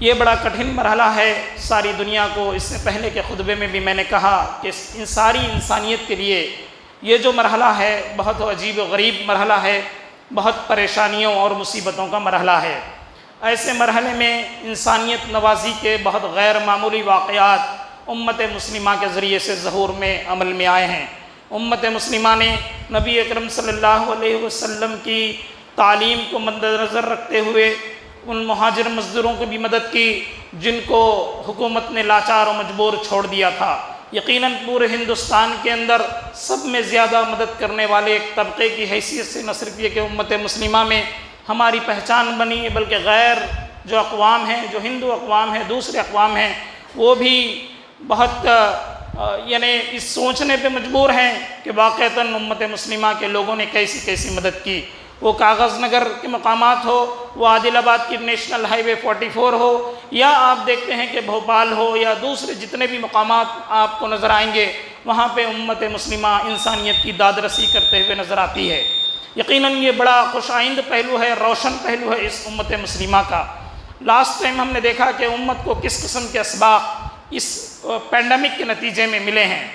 یہ بڑا کٹھن مرحلہ ہے ساری دنیا کو۔ اس سے پہلے کے خطبے میں بھی میں نے کہا کہ ان ساری انسانیت کے لیے یہ جو مرحلہ ہے بہت عجیب و غریب مرحلہ ہے، بہت پریشانیوں اور مصیبتوں کا مرحلہ ہے۔ ایسے مرحلے میں انسانیت نوازی کے بہت غیر معمولی واقعات امت مسلمہ کے ذریعے سے ظہور میں عمل میں آئے ہیں۔ امت مسلمہ نے نبی اکرم صلی اللہ علیہ وسلم کی تعلیم کو مد نظر رکھتے ہوئے ان مہاجر مزدوروں کو بھی مدد کی جن کو حکومت نے لاچار و مجبور چھوڑ دیا تھا۔ یقیناً پورے ہندوستان کے اندر سب میں زیادہ مدد کرنے والے ایک طبقے کی حیثیت سے نہ صرف یہ کہ امت مسلمہ میں ہماری پہچان بنی ہے، بلکہ غیر جو اقوام ہیں، جو ہندو اقوام ہیں، دوسرے اقوام ہیں، وہ بھی بہت یعنی اس سوچنے پہ مجبور ہیں کہ واقعتاً امت مسلمہ کے لوگوں نے کیسی کیسی مدد کی۔ وہ کاغذ نگر کے مقامات ہو، وہ عادل آباد کی نیشنل ہائی وے 44 ہو، یا آپ دیکھتے ہیں کہ بھوپال ہو، یا دوسرے جتنے بھی مقامات آپ کو نظر آئیں گے، وہاں پہ امت مسلمہ انسانیت کی داد رسی کرتے ہوئے نظر آتی ہے۔ یقیناً یہ بڑا خوش آئند پہلو ہے، روشن پہلو ہے اس امت مسلمہ کا۔ لاسٹ ٹائم ہم نے دیکھا کہ امت کو کس قسم کے اسباق اس پینڈیمک کے نتیجے میں ملے ہیں۔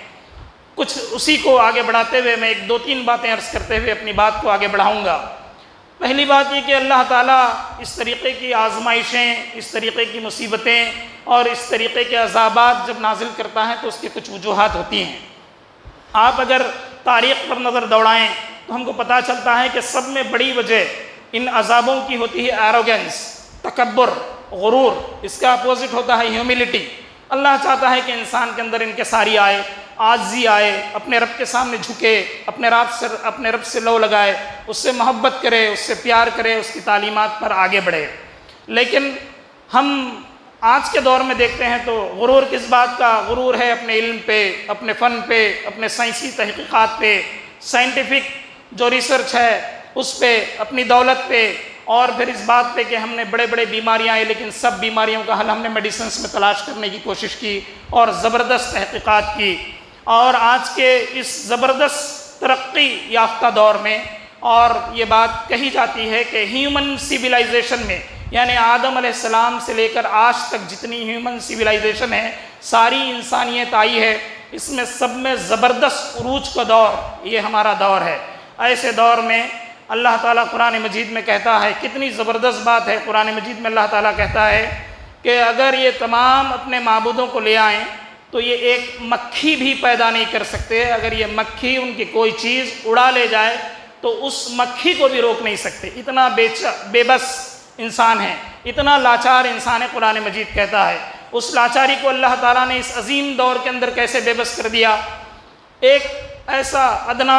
کچھ اسی کو آگے بڑھاتے ہوئے میں ایک دو تین باتیں عرض کرتے ہوئے اپنی بات کو آگے بڑھاؤں گا۔ پہلی بات یہ کہ اللہ تعالیٰ اس طریقے کی آزمائشیں، اس طریقے کی مصیبتیں اور اس طریقے کے عذابات جب نازل کرتا ہے تو اس کی کچھ وجوہات ہوتی ہیں۔ آپ اگر تاریخ پر نظر دوڑائیں تو ہم کو پتہ چلتا ہے کہ سب میں بڑی وجہ ان عذابوں کی ہوتی ہے ایروگنس، تکبر، غرور۔ اس کا اپوزٹ ہوتا ہے ہیوملٹی۔ اللہ چاہتا ہے کہ انسان کے اندر انکساری آئے، عاجزی آئے، اپنے رب کے سامنے جھکے، اپنے رب سے لو لگائے، اس سے محبت کرے، اس سے پیار کرے، اس کی تعلیمات پر آگے بڑھے۔ لیکن ہم آج کے دور میں دیکھتے ہیں تو غرور کس بات کا؟ غرور ہے اپنے علم پہ، اپنے فن پہ، اپنے سائنسی تحقیقات پہ، سائنٹیفک جو ریسرچ ہے اس پہ، اپنی دولت پہ، اور پھر اس بات پہ کہ ہم نے بڑے بڑے بیماریاں آئیں لیکن سب بیماریوں کا حل ہم نے میڈیسنس میں تلاش کرنے کی کوشش کی اور زبردست تحقیقات کی۔ اور آج کے اس زبردست ترقی یافتہ دور میں اور یہ بات کہی جاتی ہے کہ ہیومن سیویلائزیشن میں، یعنی آدم علیہ السلام سے لے کر آج تک جتنی ہیومن سیویلائزیشن ہے، ساری انسانیت آئی ہے، اس میں سب میں زبردست عروج کا دور یہ ہمارا دور ہے۔ ایسے دور میں اللہ تعالیٰ قرآن مجید میں کہتا ہے، کتنی زبردست بات ہے، قرآن مجید میں اللہ تعالیٰ کہتا ہے کہ اگر یہ تمام اپنے معبودوں کو لے آئیں تو یہ ایک مکھی بھی پیدا نہیں کر سکتے۔ اگر یہ مکھی ان کی کوئی چیز اڑا لے جائے تو اس مکھی کو بھی روک نہیں سکتے۔ اتنا بے بس انسان ہے، اتنا لاچار انسان ہے، قرآن مجید کہتا ہے۔ اس لاچاری کو اللہ تعالیٰ نے اس عظیم دور کے اندر کیسے بے بس کر دیا۔ ایک ایسا ادنا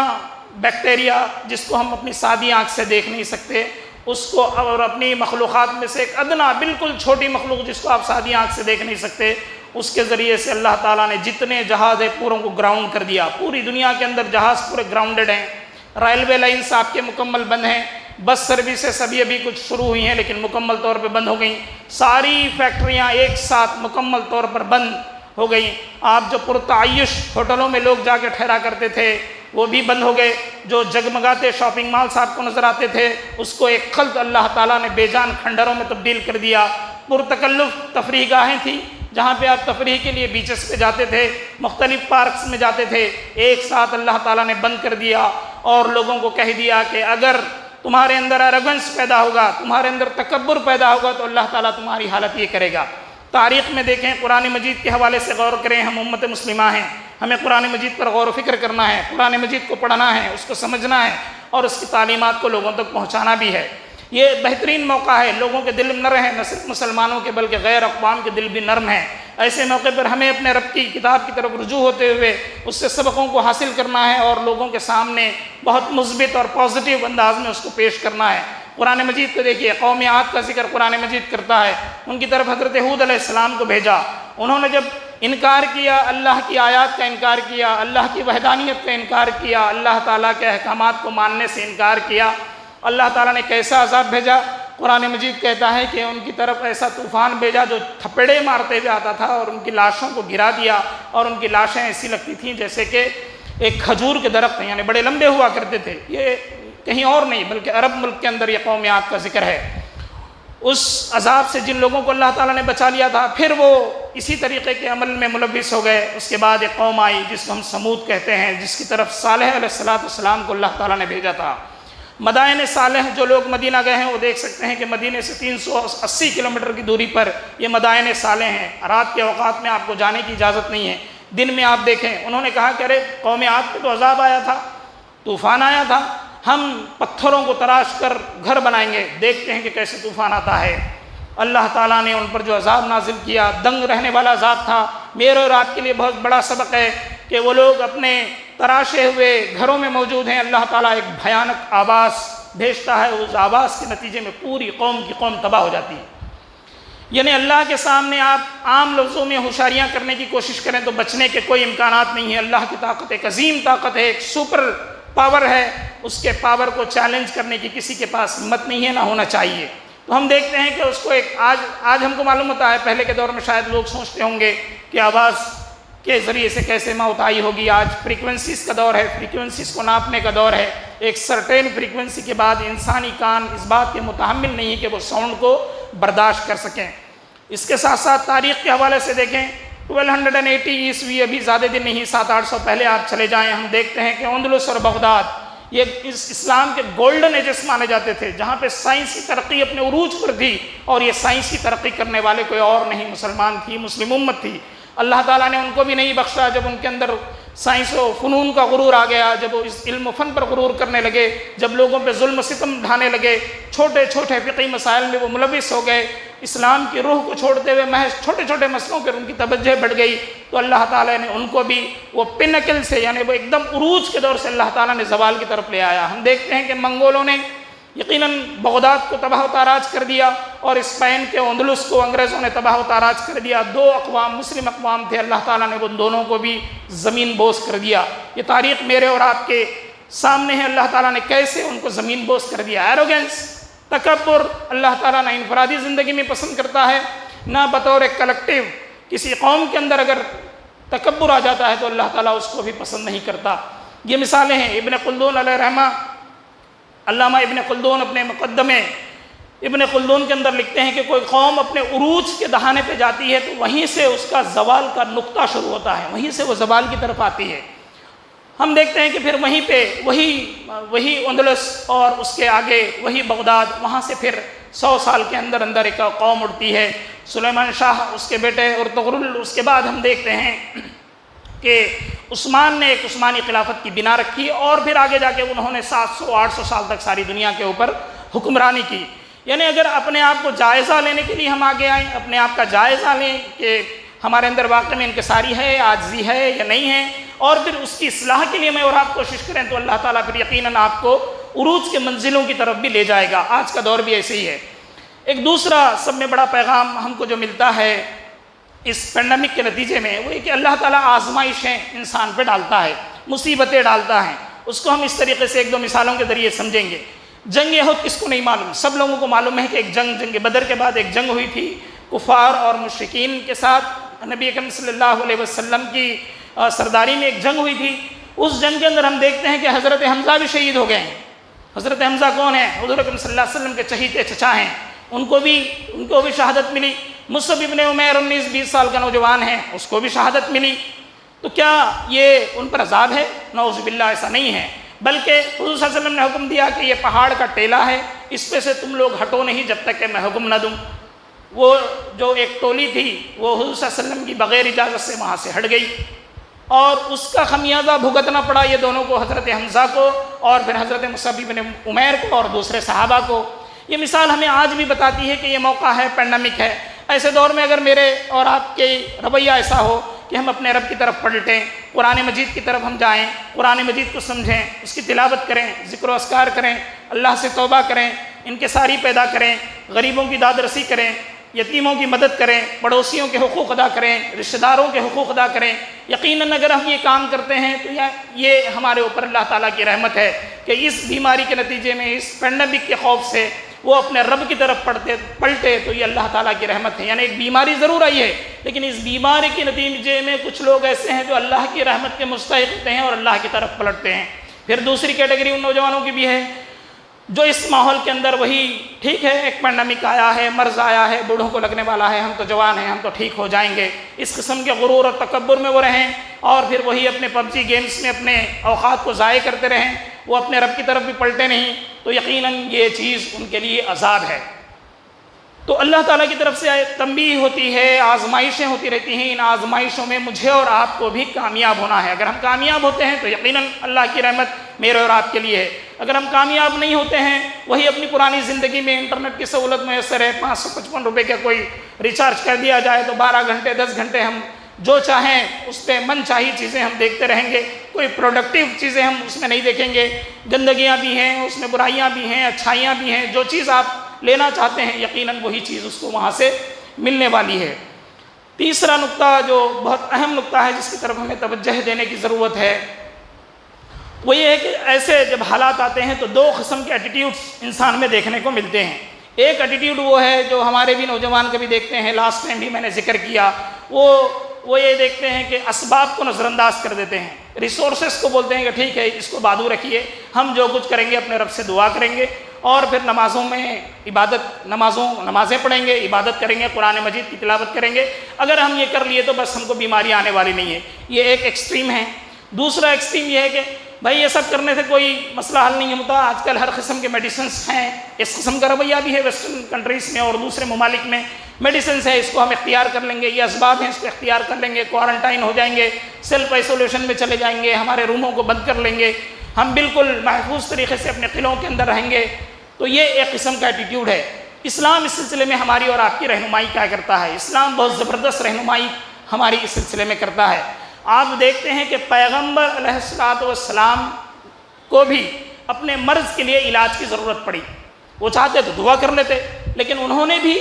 بیکٹیریا جس کو ہم اپنی سادی آنکھ سے دیکھ نہیں سکتے، اس کو، اور اپنی مخلوقات میں سے ایک ادنا بالکل چھوٹی مخلوق جس کو آپ سادی آنکھ سے دیکھ نہیں سکتے، اس کے ذریعے سے اللہ تعالیٰ نے جتنے جہاز ہیں پوروں کو گراؤنڈ کر دیا۔ پوری دنیا کے اندر جہاز پورے گراؤنڈڈ ہیں، ریلوے لائنس آپ کے مکمل بند ہیں، بس سروسز ابھی کچھ شروع ہوئی ہیں لیکن مکمل طور پہ بند ہو گئیں، ساری فیکٹریاں ایک ساتھ مکمل طور پر بند ہو گئیں۔ آپ جو پرتعیش ہوٹلوں میں لوگ جا کے ٹھہرا کرتے تھے وہ بھی بند ہو گئے۔ جو جگمگاتے شاپنگ مالس آپ کو نظر آتے تھے اس کو ایک خلط اللہ تعالیٰ نے بے جان کھنڈروں میں تبدیل کر دیا۔ پرتکلف تفریح گاہیں تھیں جہاں پہ آپ تفریح کے لیے بیچز پہ جاتے تھے، مختلف پارکس میں جاتے تھے، ایک ساتھ اللہ تعالیٰ نے بند کر دیا اور لوگوں کو کہہ دیا کہ اگر تمہارے اندر ایروگنس پیدا ہوگا، تمہارے اندر تکبر پیدا ہوگا تو اللہ تعالیٰ تمہاری حالت یہ کرے گا۔ تاریخ میں دیکھیں، قرآن مجید کے حوالے سے غور کریں، ہم امت مسلمہ ہیں، ہمیں قرآن مجید پر غور و فکر کرنا ہے، قرآن مجید کو پڑھنا ہے، اس کو سمجھنا ہے اور اس کی تعلیمات کو لوگوں تک پہنچانا بھی ہے۔ یہ بہترین موقع ہے، لوگوں کے دل نرم ہیں، نہ صرف مسلمانوں کے بلکہ غیر اقوام کے دل بھی نرم ہیں۔ ایسے موقع پر ہمیں اپنے رب کی کتاب کی طرف رجوع ہوتے ہوئے اس سے سبقوں کو حاصل کرنا ہے اور لوگوں کے سامنے بہت مثبت اور پازیٹیو انداز میں اس کو پیش کرنا ہے۔ قرآن مجید کو دیکھیے، قوم عاد کا ذکر قرآن مجید کرتا ہے، ان کی طرف حضرت ہود علیہ السلام کو بھیجا، انہوں نے جب انکار کیا، اللہ کی آیات کا انکار کیا، اللہ کی وحدانیت کا انکار کیا، اللہ تعالیٰ کے احکامات کو ماننے سے انکار کیا، اللہ تعالیٰ نے کیسا عذاب بھیجا؟ قرآن مجید کہتا ہے کہ ان کی طرف ایسا طوفان بھیجا جو تھپڑے مارتے ہوئے آتا تھا اور ان کی لاشوں کو گرا دیا، اور ان کی لاشیں ایسی لگتی تھیں جیسے کہ ایک کھجور کے درخت ہیں، یعنی بڑے لمبے ہوا کرتے تھے۔ یہ کہیں اور نہیں بلکہ عرب ملک کے اندر یہ قوم عاد کا ذکر ہے۔ اس عذاب سے جن لوگوں کو اللہ تعالیٰ نے بچا لیا تھا، پھر وہ اسی طریقے کے عمل میں ملوث ہو گئے۔ اس کے بعد ایک قوم آئی جس کو ہم سمود کہتے ہیں، جس کی طرف صالح علیہ السلام کو اللہ تعالیٰ نے بھیجا تھا۔ مدائن صالح، جو لوگ مدینہ گئے ہیں وہ دیکھ سکتے ہیں کہ مدینے سے 380 کلومیٹر کی دوری پر یہ مدائن صالح ہیں۔ رات کے اوقات میں آپ کو جانے کی اجازت نہیں ہے، دن میں آپ دیکھیں۔ انہوں نے کہا کہ ارے قوم عاد پہ تو عذاب آیا تھا، طوفان آیا تھا، ہم پتھروں کو تراش کر گھر بنائیں گے، دیکھتے ہیں کہ کیسے طوفان آتا ہے۔ اللہ تعالیٰ نے ان پر جو عذاب نازل کیا، دنگ رہنے والا عذاب تھا۔ میرے اور آپ کے لیے بہت بڑا سبق ہے کہ وہ لوگ اپنے تراشے ہوئے گھروں میں موجود ہیں، اللہ تعالیٰ ایک بھیانک آواز بھیجتا ہے، اس آواز کے نتیجے میں پوری قوم کی قوم تباہ ہو جاتی ہے۔ یعنی اللہ کے سامنے آپ عام لفظوں میں ہوشیاریاں کرنے کی کوشش کریں تو بچنے کے کوئی امکانات نہیں ہیں۔ اللہ کی طاقت ایک عظیم طاقت ہے، ایک سپر پاور ہے، اس کے پاور کو چیلنج کرنے کی کسی کے پاس ہمت نہیں ہے، نہ ہونا چاہیے۔ تو ہم دیکھتے ہیں کہ اس کو ایک آج ہم کو معلوم ہوتا ہے، پہلے کے دور میں شاید لوگ سوچتے ہوں گے کہ آواز کے ذریعے سے کیسے موت آئی ہوگی۔ آج فریکوینسیز کا دور ہے، فریکوینسیز کو ناپنے کا دور ہے۔ ایک سرٹین فریکوینسی کے بعد انسانی کان اس بات کے متحمل نہیں ہے کہ وہ ساؤنڈ کو برداشت کر سکیں۔ اس کے ساتھ ساتھ تاریخ کے حوالے سے دیکھیں، 1280 عیسوی، ابھی زیادہ دن نہیں، 700-800 پہلے آپ چلے جائیں، ہم دیکھتے ہیں کہ اندلس اور بغداد یہ اس اسلام کے گولڈن ایجز مانے جاتے تھے، جہاں پہ سائنس کی ترقی اپنے عروج پر تھی، اور یہ سائنس کی ترقی کرنے والے کوئی اور نہیں، مسلمان تھی، مسلم امت تھی۔ اللہ تعالیٰ نے ان کو بھی نہیں بخشا جب ان کے اندر سائنس و فنون کا غرور آ گیا، جب وہ اس علم و فن پر غرور کرنے لگے، جب لوگوں پہ ظلم و ستم ڈھانے لگے، چھوٹے چھوٹے فقہی مسائل میں وہ ملوث ہو گئے، اسلام کی روح کو چھوڑتے ہوئے محض چھوٹے چھوٹے مسئلوں پر ان کی توجہ بڑھ گئی، تو اللہ تعالیٰ نے ان کو بھی وہ پنکل سے، یعنی وہ ایک دم عروج کے دور سے اللہ تعالیٰ نے زوال کی طرف لے آیا۔ ہم دیکھتے ہیں کہ منگولوں نے یقیناً بغداد کو تباہ و تاراج کر دیا، اور اسپین کے اندلس کو انگریزوں نے تباہ و تاراج کر دیا۔ دو اقوام مسلم اقوام تھے، اللہ تعالیٰ نے ان دونوں کو بھی زمین بوس کر دیا۔ یہ تاریخ میرے اور آپ کے سامنے ہے، اللہ تعالیٰ نے کیسے ان کو زمین بوس کر دیا۔ ایروگنس، تکبر، اللہ تعالیٰ نہ انفرادی زندگی میں پسند کرتا ہے، نہ بطور کلیکٹیو۔ کسی قوم کے اندر اگر تکبر آ جاتا ہے تو اللہ تعالیٰ اس کو بھی پسند نہیں کرتا۔ یہ مثالیں ہیں۔ ابن خلدون علیہ رحمہ، علامہ ابن خلدون اپنے مقدمے ابن خلدون کے اندر لکھتے ہیں کہ کوئی قوم اپنے عروج کے دہانے پہ جاتی ہے تو وہیں سے اس کا زوال کا نقطہ شروع ہوتا ہے، وہیں سے وہ زوال کی طرف آتی ہے۔ ہم دیکھتے ہیں کہ پھر وہیں پہ وہی اندلس اور اس کے آگے وہی بغداد، وہاں سے پھر 100 سال کے اندر اندر ایک قوم اٹھتی ہے، سلیمان شاہ، اس کے بیٹے ارطغرل۔ اس کے بعد ہم دیکھتے ہیں کہ عثمان نے ایک عثمانی خلافت کی بنا رکھی، اور پھر آگے جا کے انہوں نے 700-800 سال تک ساری دنیا کے اوپر حکمرانی کی۔ یعنی اگر اپنے آپ کو جائزہ لینے کے لیے ہم آگے آئیں، اپنے آپ کا جائزہ لیں کہ ہمارے اندر واقع میں انکساری ہے، عاجزی ہے یا نہیں ہے، اور پھر اس کی اصلاح کے لیے میں اور آپ کوشش کریں، تو اللہ تعالیٰ پھر یقیناً آپ کو عروج کے منزلوں کی طرف بھی لے جائے گا۔ آج کا دور بھی ایسے ہی ہے۔ ایک دوسرا سب میں بڑا پیغام ہم کو جو ملتا ہے اس پینڈیمک کے نتیجے میں، وہ یہ کہ اللہ تعالیٰ آزمائشیں انسان پہ ڈالتا ہے، مصیبتیں ڈالتا ہے۔ اس کو ہم اس طریقے سے ایک دو مثالوں کے ذریعے سمجھیں گے۔ جنگ احد کس کو نہیں معلوم؟ سب لوگوں کو معلوم ہے کہ ایک جنگ بدر کے بعد ایک جنگ ہوئی تھی کفار اور مشرکین کے ساتھ، نبی اکرم صلی اللہ علیہ وسلم کی سرداری میں ایک جنگ ہوئی تھی۔ اس جنگ کے اندر ہم دیکھتے ہیں کہ حضرت حمزہ بھی شہید ہو گئے ہیں۔ حضرت حمزہ کون ہیں؟ حضور اکرم صلی اللہ علیہ وسلم کے چہیتے چچا ہیں، ان کو بھی شہادت ملی۔ مصعب ابن عمیر 19-20 سال کا نوجوان ہے، اس کو بھی شہادت ملی۔ تو کیا یہ ان پر عذاب ہے؟ نعوذ باللہ، ایسا نہیں ہے، بلکہ حضور صلی اللہ علیہ وسلم نے حکم دیا کہ یہ پہاڑ کا ٹیلا ہے، اس پہ سے تم لوگ ہٹو نہیں جب تک کہ میں حکم نہ دوں۔ وہ جو ایک ٹولی تھی وہ حضور صلی اللہ علیہ وسلم کی بغیر اجازت سے وہاں سے ہٹ گئی، اور اس کا خمیازہ بھگتنا پڑا یہ دونوں کو، حضرت حمزہ کو اور پھر حضرت مصعب بن عمیر کو اور دوسرے صحابہ کو۔ یہ مثال ہمیں آج بھی بتاتی ہے کہ یہ موقع ہے، پینڈیمک ہے۔ ایسے دور میں اگر میرے اور آپ کے رویہ ایسا ہو کہ ہم اپنے رب کی طرف پلٹیں، قرآن مجید کی طرف ہم جائیں، قرآن مجید کو سمجھیں، اس کی تلاوت کریں، ذکر و اذکار کریں، اللہ سے توبہ کریں، انکساری پیدا کریں، غریبوں کی داد رسی کریں، یتیموں کی مدد کریں، پڑوسیوں کے حقوق ادا کریں، رشتہ داروں کے حقوق ادا کریں، یقیناً اگر ہم یہ کام کرتے ہیں تو یہ ہمارے اوپر اللہ تعالیٰ کی رحمت ہے کہ اس بیماری کے نتیجے میں، اس پینڈیمک کے خوف سے وہ اپنے رب کی طرف پلٹے تو یہ اللہ تعالیٰ کی رحمت ہے۔ یعنی ایک بیماری ضرور آئی ہے، لیکن اس بیماری کے نتیجے میں کچھ لوگ ایسے ہیں جو اللہ کی رحمت کے مستحق ہوتے ہیں اور اللہ کی طرف پلٹتے ہیں۔ پھر دوسری کیٹیگری ان نوجوانوں کی بھی ہے جو اس ماحول کے اندر وہی ٹھیک ہے، ایک پینڈیمک آیا ہے، مرض آیا ہے، بوڑھوں کو لگنے والا ہے، ہم تو جوان ہیں، ہم تو ٹھیک ہو جائیں گے، اس قسم کے غرور اور تکبر میں وہ رہیں، اور پھر وہی اپنے پب جی گیمز میں اپنے اوقات کو ضائع کرتے رہیں، وہ اپنے رب کی طرف بھی پلٹے نہیں، تو یقیناً یہ چیز ان کے لیے عذاب ہے۔ تو اللہ تعالیٰ کی طرف سے تنبیہ ہوتی ہے، آزمائشیں ہوتی رہتی ہیں، ان آزمائشوں میں مجھے اور آپ کو بھی کامیاب ہونا ہے۔ اگر ہم کامیاب ہوتے ہیں تو یقیناً اللہ کی رحمت میرے اور آپ کے لیے ہے، اگر ہم کامیاب نہیں ہوتے ہیں، وہی اپنی پرانی زندگی میں انٹرنیٹ کی سہولت میسر ہے، 555 روپے کا کوئی ریچارج کر دیا جائے تو 12 گھنٹے 10 گھنٹے ہم جو چاہیں اس پہ من چاہی چیزیں ہم دیکھتے رہیں گے، کوئی پروڈکٹیو چیزیں ہم اس میں نہیں دیکھیں گے، گندگیاں بھی ہیں اس میں، برائیاں بھی ہیں، اچھائیاں بھی ہیں، جو چیز آپ لینا چاہتے ہیں یقیناً وہی چیز اس کو وہاں سے ملنے والی ہے۔ تیسرا نقطہ جو بہت اہم نقطہ ہے جس کی طرف ہمیں توجہ دینے کی ضرورت ہے، وہ یہ ہے کہ ایسے جب حالات آتے ہیں تو دو قسم کے ایٹیٹیوڈز انسان میں دیکھنے کو ملتے ہیں۔ ایک ایٹیٹیوڈ وہ ہے جو ہمارے بھی نوجوان کبھی دیکھتے ہیں، لاسٹ ٹائم بھی میں نے ذکر کیا، وہ یہ دیکھتے ہیں کہ اسباب کو نظر انداز کر دیتے ہیں، ریسورسز کو بولتے ہیں کہ ٹھیک ہے اس کو بادو رکھیے، ہم جو کچھ کریں گے اپنے رب سے دعا کریں گے، اور پھر نمازوں میں نمازیں پڑھیں گے، عبادت کریں گے، قرآن مجید کی تلاوت کریں گے، اگر ہم یہ کر لیے تو بس ہم کو بیماری آنے والی نہیں ہے۔ یہ ایک ایکسٹریم ہے۔ دوسرا ایکسٹریم یہ ہے کہ بھائی یہ سب کرنے سے کوئی مسئلہ حل نہیں ہوتا، آج کل ہر قسم کے میڈیسنس ہیں، اس قسم کا رویہ بھی ہے ویسٹرن کنٹریز میں اور دوسرے ممالک میں، میڈیسنس ہے اس کو ہم اختیار کر لیں گے، یہ اسباب ہیں اس کو اختیار کر لیں گے، کوارنٹائن ہو جائیں گے، سیلف آئسولیشن میں چلے جائیں گے، ہمارے روموں کو بند کر لیں گے، ہم بالکل محفوظ طریقے سے اپنے قلعوں کے اندر رہیں گے۔ تو یہ ایک قسم کا ایٹیٹیوڈ ہے۔ اسلام اس سلسلے میں ہماری اور آپ کی رہنمائی کیا کرتا ہے؟ اسلام بہت زبردست رہنمائی ہماری اس سلسلے میں کرتا ہے۔ آپ دیکھتے ہیں کہ پیغمبر علیہ السلام کو بھی اپنے مرض کے لیے علاج کی ضرورت پڑی، وہ چاہتے تو دعا کر لیتے، لیکن انہوں نے بھی،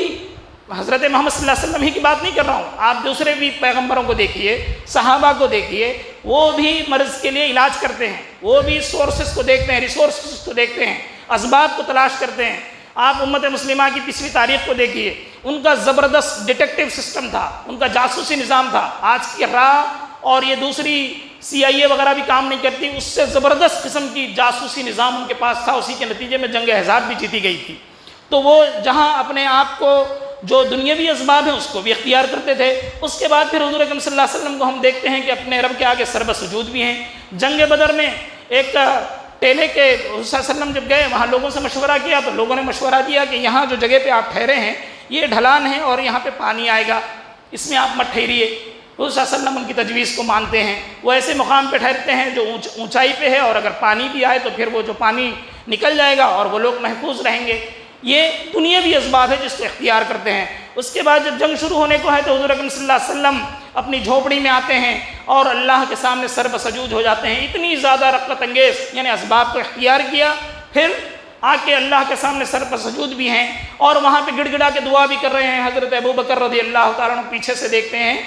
حضرت محمد صلی اللہ علیہ وسلم ہی کی بات نہیں کر رہا ہوں، آپ دوسرے بھی پیغمبروں کو دیکھیے، صحابہ کو دیکھیے، وہ بھی مرض کے لیے علاج کرتے ہیں، وہ بھی سورسز کو دیکھتے ہیں، ریسورسز کو دیکھتے ہیں، اسباب کو تلاش کرتے ہیں۔ آپ امت مسلمہ کی پچھلی تاریخ کو دیکھیے، ان کا زبردست ڈیٹیکٹیو سسٹم تھا، ان کا جاسوسی نظام تھا۔ آج کی راہ اور یہ دوسری CIA وغیرہ بھی کام نہیں کرتی، اس سے زبردست قسم کی جاسوسی نظام ان کے پاس تھا، اسی کے نتیجے میں جنگ احزاب بھی جیتی گئی تھی۔ تو وہ جہاں اپنے آپ کو جو دنیاوی اسباب ہیں اس کو بھی اختیار کرتے تھے، اس کے بعد پھر حضور اکرم صلی اللہ علیہ وسلم کو ہم دیکھتے ہیں کہ اپنے رب کے آگے سر بسجود بھی ہیں۔ جنگ بدر میں ایک ٹیلے کے حضور صلی اللہ علیہ وسلم جب گئے، وہاں لوگوں سے مشورہ کیا تو لوگوں نے مشورہ دیا کہ یہاں جو جگہ پہ آپ ٹھہرے ہیں یہ ڈھلان ہے اور یہاں پہ پانی آئے گا، اس میں آپ مت ٹھہریے۔ حضور صلی اللہ علیہ وسلم ان کی تجویز کو مانتے ہیں، وہ ایسے مقام پہ ٹھہرتے ہیں جو اونچائی پہ ہے، اور اگر پانی بھی آئے تو پھر وہ جو پانی نکل جائے گا اور وہ لوگ محفوظ رہیں گے۔ یہ دنیاوی اسباب ہے جس کو اختیار کرتے ہیں۔ اس کے بعد جب جنگ شروع ہونے کو ہے تو حضور اکرم صلی اللہ علیہ وسلم اپنی جھوپڑی میں آتے ہیں اور اللہ کے سامنے سر بسجود ہو جاتے ہیں۔ اتنی زیادہ رغبت انگیز، یعنی اسباب کو اختیار کیا، پھر آ کے اللہ کے سامنے سر بسجود بھی ہیں اور وہاں پہ گڑ گڑا کے دعا بھی کر رہے ہیں۔ حضرت ابوبکر رضی اللہ تعالیٰ عنہ پیچھے سے دیکھتے ہیں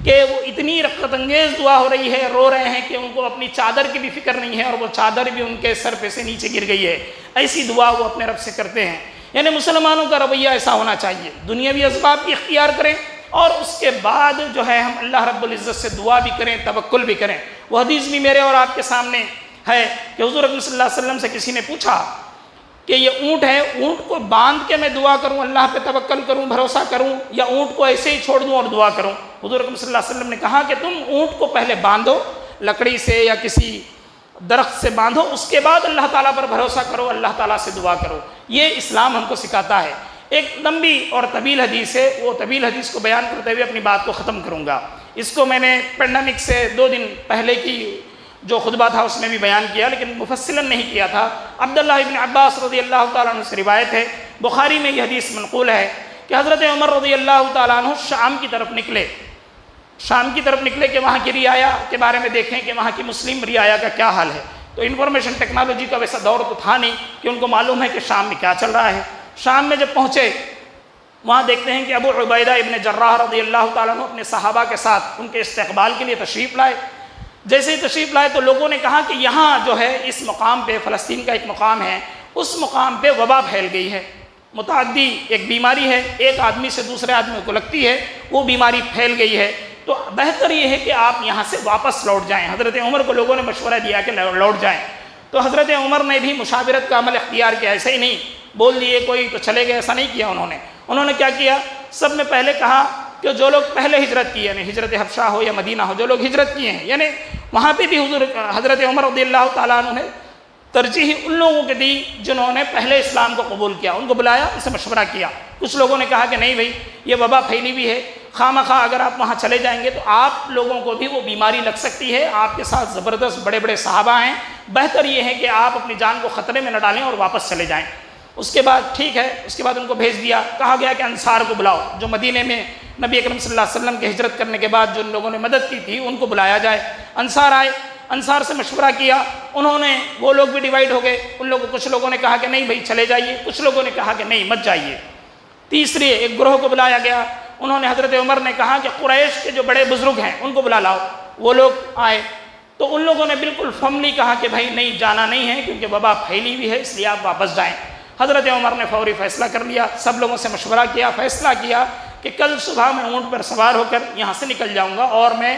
کہ وہ اتنی رغبت انگیز دعا ہو رہی ہے، رو رہے ہیں کہ ان کو اپنی چادر کی بھی فکر نہیں ہے اور وہ چادر بھی ان کے سر پہ سے نیچے گر گئی ہے۔ ایسی دعا وہ اپنے رب سے کرتے ہیں۔ یعنی مسلمانوں کا رویہ ایسا ہونا چاہیے، دنیاوی اسباب کی اختیار کریں اور اس کے بعد جو ہے ہم اللہ رب العزت سے دعا بھی کریں، توکل بھی کریں۔ وہ حدیث بھی میرے اور آپ کے سامنے ہے کہ حضور اکرم صلی اللہ علیہ وسلم سے کسی نے پوچھا کہ یہ اونٹ ہے، اونٹ کو باندھ کے میں دعا کروں، اللہ پہ توکل کروں، بھروسہ کروں، یا اونٹ کو ایسے ہی چھوڑ دوں اور دعا کروں؟ حضور اکرم صلی اللہ علیہ وسلم نے کہا کہ تم اونٹ کو پہلے باندھو، لکڑی سے یا کسی درخت سے باندھو، اس کے بعد اللہ تعالیٰ پر بھروسہ کرو، اللہ تعالیٰ سے دعا کرو۔ یہ اسلام ہم کو سکھاتا ہے۔ ایک لمبی اور طویل حدیث ہے، وہ طویل حدیث کو بیان کرتے ہوئے اپنی بات کو ختم کروں گا۔ اس کو میں نے پینڈیمک سے 2 دن پہلے کی جو خطبہ تھا اس میں بھی بیان کیا، لیکن مفصلاً نہیں کیا تھا۔ عبداللہ ابن عباس رضی اللہ تعالیٰ عنہ سے روایت ہے، بخاری میں یہ حدیث منقول ہے کہ حضرت عمر رضی اللہ تعالیٰ عنہ شام کی طرف نکلے کہ وہاں کی رعایا کے بارے میں دیکھیں کہ وہاں کی مسلم رعایا کا کیا حال ہے۔ تو انفارمیشن ٹیکنالوجی کا ویسا دور تو تھا نہیں کہ ان کو معلوم ہے کہ شام میں کیا چل رہا ہے۔ شام میں جب پہنچے وہاں دیکھتے ہیں کہ ابو عبیدہ ابن جراح رضی اللہ تعالیٰ عنہ اپنے صحابہ کے ساتھ ان کے استقبال کے لیے تشریف لائے۔ جیسے ہی تشریف لائے تو لوگوں نے کہا کہ یہاں جو ہے اس مقام پہ، فلسطین کا ایک مقام ہے، اس مقام پہ وبا پھیل گئی ہے، متعدی ایک بیماری ہے، ایک آدمی سے دوسرے آدمی کو لگتی ہے، وہ بیماری پھیل گئی ہے، تو بہتر یہ ہے کہ آپ یہاں سے واپس لوٹ جائیں۔ حضرت عمر کو لوگوں نے مشورہ دیا کہ لوٹ جائیں۔ تو حضرت عمر نے بھی مشاورت کا عمل اختیار کیا، ایسے ہی نہیں بول دیے کوئی تو چلے گئے، ایسا نہیں کیا انہوں نے کیا کیا، سب میں پہلے کہا کہ جو لوگ پہلے ہجرت کی، یعنی ہجرت حبشہ ہو یا مدینہ ہو، جو لوگ ہجرت کیے ہیں، یعنی وہاں پہ بھی حضرت عمر رضی اللہ تعالیٰ عنہ نے ترجیح ان لوگوں کے دی جنہوں نے پہلے اسلام کو قبول کیا، ان کو بلایا، ان سے مشورہ کیا۔ کچھ لوگوں نے کہا کہ نہیں بھائی یہ وبا پھیلی ہوئی ہے، خواہ مخواہ اگر آپ وہاں چلے جائیں گے تو آپ لوگوں کو بھی وہ بیماری لگ سکتی ہے، آپ کے ساتھ زبردست بڑے بڑے صحابہ ہیں، بہتر یہ ہے کہ آپ اپنی جان کو خطرے میں نہ ڈالیں اور واپس چلے جائیں۔ اس کے بعد ٹھیک ہے، اس کے بعد ان کو بھیج دیا، کہا گیا کہ انصار کو بلاؤ، جو مدینے میں نبی اکرم صلی اللہ علیہ وسلم کے ہجرت کرنے کے بعد جن لوگوں نے مدد کی تھی ان کو بلایا جائے۔ انصار آئے، انصار سے مشورہ کیا، وہ لوگ بھی ڈیوائیڈ ہو گئے، کچھ لوگوں نے کہا کہ نہیں بھائی چلے جائیے، کچھ لوگوں نے کہا کہ نہیں مت جائیے۔ تیسرے ایک گروہ کو بلایا گیا، انہوں نے حضرت عمر نے کہا کہ قریش کے جو بڑے بزرگ ہیں ان کو بلا لاؤ، وہ لوگ آئے تو ان لوگوں نے بالکل فملی کہا کہ بھائی نہیں جانا نہیں ہے کیونکہ وبا پھیلی ہوئی ہے، اس لیے آپ واپس جائیں۔ حضرت عمر نے فوری فیصلہ کر لیا، سب لوگوں سے مشورہ کیا، فیصلہ کیا کہ کل صبح میں اونٹ پر سوار ہو کر یہاں سے نکل جاؤں گا اور میں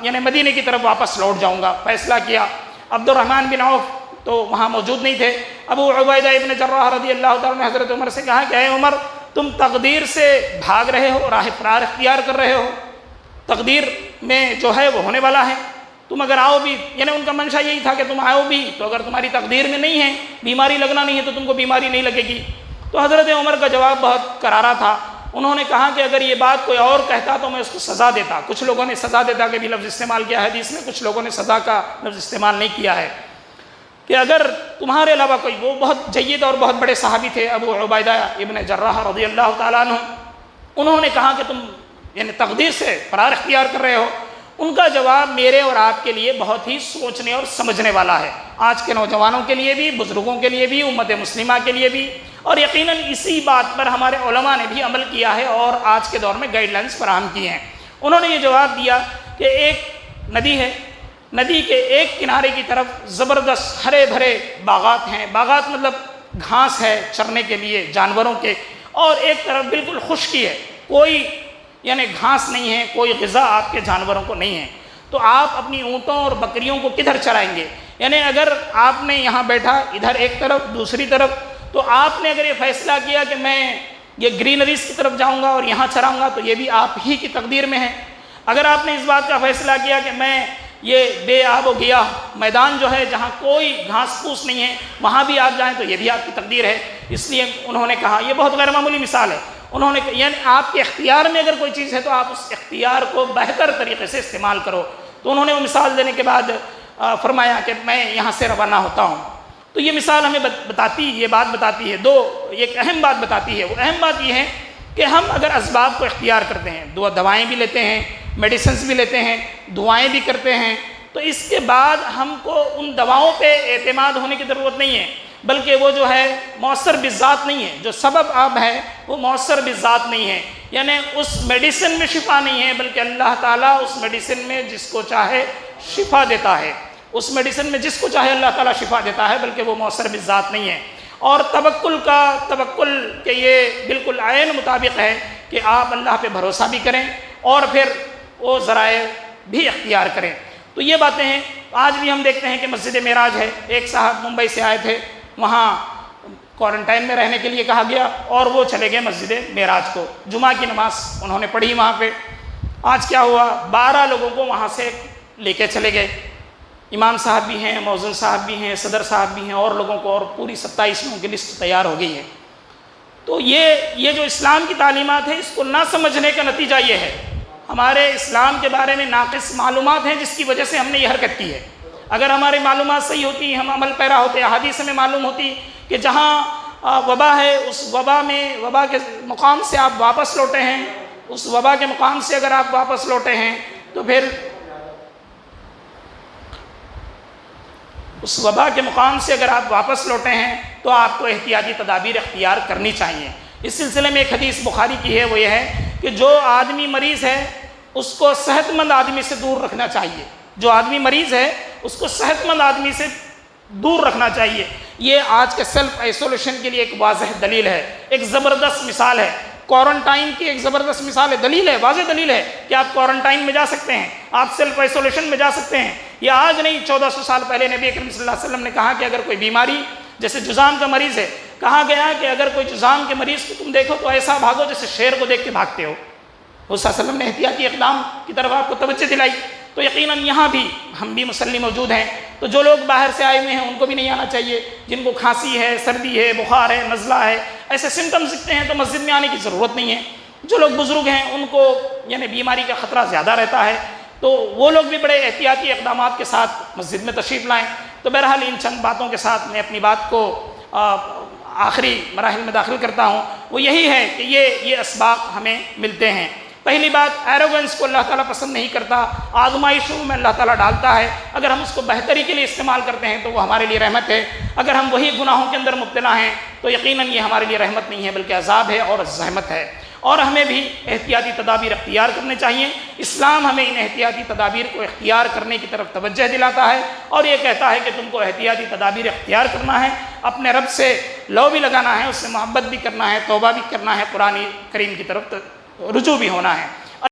یعنی مدینے کی طرف واپس لوٹ جاؤں گا۔ فیصلہ کیا۔ عبد الرحمن بن عوف تو وہاں موجود نہیں تھے، ابو عبیدہ ابن جراح رضی اللہ تعالیٰ نے حضرت عمر سے کہا کہ اے عمر تم تقدیر سے بھاگ رہے ہو، راہ فرار اختیار کر رہے ہو، تقدیر میں جو ہے وہ ہونے والا ہے، تم اگر آؤ بھی، یعنی ان کا منشا یہی تھا کہ تم آؤ بھی تو اگر تمہاری تقدیر میں نہیں ہے، بیماری لگنا نہیں ہے تو تم کو بیماری نہیں لگے گی۔ تو حضرت عمر کا جواب بہت کرارا تھا، انہوں نے کہا کہ اگر یہ بات کوئی اور کہتا تو میں اس کو سزا دیتا۔ کچھ لوگوں نے سزا دیتا کے بھی لفظ استعمال کیا ہے حدیث میں، کچھ لوگوں نے سزا کا لفظ استعمال نہیں کیا ہے، کہ اگر تمہارے علاوہ کوئی، وہ بہت جید اور بہت بڑے صحابی تھے ابو عبیدہ ابن جراح رضی اللہ تعالیٰ عنہ، انہوں نے کہا کہ تم یعنی تقدیر سے فرار اختیار کر رہے ہو۔ ان کا جواب میرے اور آپ کے لیے بہت ہی سوچنے اور سمجھنے والا ہے، آج کے نوجوانوں کے لیے بھی، بزرگوں کے لیے بھی، امت مسلمہ کے لیے بھی، اور یقیناً اسی بات پر ہمارے علماء نے بھی عمل کیا ہے اور آج کے دور میں گائیڈ لائنز فراہم کی ہیں۔ انہوں نے یہ جواب دیا کہ ایک ندی ہے، ندی کے ایک کنارے کی طرف زبردست ہرے بھرے باغات ہیں، باغات مطلب گھاس ہے چرنے کے لیے جانوروں کے، اور ایک طرف بالکل خشکی ہے، کوئی یعنی گھاس نہیں ہے، کوئی غذا آپ کے جانوروں کو نہیں ہے، تو آپ اپنی اونٹوں اور بکریوں کو کدھر چرائیں گے؟ یعنی اگر آپ نے یہاں بیٹھا ادھر ایک طرف دوسری طرف، تو آپ نے اگر یہ فیصلہ کیا کہ میں یہ گرینریز کی طرف جاؤں گا اور یہاں چراؤں گا تو یہ بھی آپ ہی کی تقدیر میں ہے۔ اگر آپ نے اس بات کا فیصلہ کیا کہ میں یہ بے آب و گیاہ میدان جو ہے جہاں کوئی گھاس پھوس نہیں ہے وہاں بھی آپ جائیں تو یہ بھی آپ کی تقدیر ہے۔ اس لیے انہوں نے کہا، یہ بہت غیر معمولی مثال ہے، انہوں نے یعنی آپ کے اختیار میں اگر کوئی چیز ہے تو آپ اس اختیار کو بہتر طریقے سے استعمال کرو۔ تو انہوں نے وہ مثال دینے کے بعد فرمایا کہ میں یہاں سے روانہ ہوتا ہوں۔ تو یہ مثال ہمیں یہ بات بتاتی ہے، ایک اہم بات بتاتی ہے۔ وہ اہم بات یہ ہے کہ ہم اگر اسباب کو اختیار کرتے ہیں، دوائیں بھی لیتے ہیں، میڈیسنز بھی لیتے ہیں، دعائیں بھی کرتے ہیں، تو اس کے بعد ہم کو ان دواؤں پہ اعتماد ہونے کی ضرورت نہیں ہے، بلکہ وہ جو ہے مؤثر بالذات نہیں ہے، جو سبب اب ہے وہ مؤثر بالذات نہیں ہے، یعنی اس میڈیسن میں شفا نہیں ہے، بلکہ اللہ تعالیٰ اس میڈیسن میں جس کو چاہے شفا دیتا ہے، اس میڈیسن میں جس کو چاہے اللہ تعالیٰ شفا دیتا ہے، بلکہ وہ مؤثر بالذات نہیں ہے۔ اور توکل کے یہ بالکل عین مطابق ہے کہ آپ اللہ پہ بھروسہ بھی کریں اور پھر وہ ذرائع بھی اختیار کریں۔ تو یہ باتیں ہیں۔ آج بھی ہم دیکھتے ہیں کہ مسجد معراج ہے، ایک صاحب ممبئی سے آئے تھے، وہاں کوارنٹائن میں رہنے کے لیے کہا گیا اور وہ چلے گئے مسجد معراج کو، جمعہ کی نماز انہوں نے پڑھی وہاں پہ۔ آج کیا ہوا، 12 لوگوں کو وہاں سے لے کے چلے گئے، امام صاحب بھی ہیں، مؤذن صاحب بھی ہیں، صدر صاحب بھی ہیں، اور لوگوں کو، اور پوری 27 لوگوں کی لسٹ تیار ہو گئی ہے۔ تو یہ جو اسلام کی تعلیمات ہیں اس کو نہ سمجھنے کا نتیجہ یہ ہے، ہمارے اسلام کے بارے میں ناقص معلومات ہیں جس کی وجہ سے ہم نے یہ حرکت کی ہے۔ اگر ہماری معلومات صحیح ہوتی، ہم عمل پیرا ہوتے، احادیث میں معلوم ہوتی کہ جہاں وبا ہے اس وبا کے مقام سے آپ واپس لوٹے ہیں، اس وبا کے مقام سے اگر آپ واپس لوٹے ہیں تو پھر اس وبا کے مقام سے اگر آپ واپس لوٹے ہیں تو آپ کو احتیاطی تدابیر اختیار کرنی چاہیے۔ اس سلسلے میں ایک حدیث بخاری کی ہے، وہ یہ ہے کہ جو آدمی مریض ہے اس کو صحت مند آدمی سے دور رکھنا چاہیے، جو آدمی مریض ہے اس کو صحت مند آدمی سے دور رکھنا چاہیے۔ یہ آج کے سیلف آئسولیشن کے لیے ایک واضح دلیل ہے، ایک زبردست مثال ہے، کوارنٹائن کی ایک زبردست مثال ہے، دلیل ہے، واضح دلیل ہے کہ آپ کوارنٹائن میں جا سکتے ہیں، آپ سیلف آئسولیشن میں جا سکتے ہیں۔ یہ آج نہیں، 1400 سال پہلے نبی اکرم صلی اللہ علیہ وسلم نے کہا کہ اگر کوئی بیماری، جیسے جذام کا مریض ہے، کہا گیا کہ اگر کوئی جذام کے مریض کو تم دیکھو تو ایسا بھاگو جیسے شیر کو دیکھ کے بھاگتے ہو۔ حضور صلی اللہ علیہ وسلم نے احتیاطی اقدام کی طرف آپ کو توجہ دلائی۔ تو یقیناً یہاں بھی ہم بھی مسلم موجود ہیں، تو جو لوگ باہر سے آئے ہوئے ہیں ان کو بھی نہیں آنا چاہیے، جن کو کھانسی ہے، سردی ہے، بخار ہے، نزلہ ہے، ایسے سمٹمز دکھتے ہیں تو مسجد میں آنے کی ضرورت نہیں ہے۔ جو لوگ بزرگ ہیں ان کو یعنی بیماری کا خطرہ زیادہ رہتا ہے، تو وہ لوگ بھی بڑے احتیاطی اقدامات کے ساتھ مسجد میں تشریف لائیں۔ تو بہرحال ان چند باتوں کے ساتھ میں اپنی بات کو آخری مراحل میں داخل کرتا ہوں، وہ یہی ہے کہ یہ اسباق ہمیں ملتے ہیں۔ پہلی بات، ایروگنس کو اللہ تعالیٰ پسند نہیں کرتا، آزمائشوں میں اللہ تعالیٰ ڈالتا ہے۔ اگر ہم اس کو بہتری کے لیے استعمال کرتے ہیں تو وہ ہمارے لیے رحمت ہے، اگر ہم وہی گناہوں کے اندر مبتلا ہیں تو یقیناً یہ ہمارے لیے رحمت نہیں ہے بلکہ عذاب ہے اور زحمت ہے۔ اور ہمیں بھی احتیاطی تدابیر اختیار کرنے چاہیے۔ اسلام ہمیں ان احتیاطی تدابیر کو اختیار کرنے کی طرف توجہ دلاتا ہے اور یہ کہتا ہے کہ تم کو احتیاطی تدابیر اختیار کرنا ہے، اپنے رب سے لو بھی لگانا ہے، اس سے محبت بھی کرنا ہے، توبہ بھی کرنا ہے، قرآن کریم کی طرف رجوع بھی ہونا ہے۔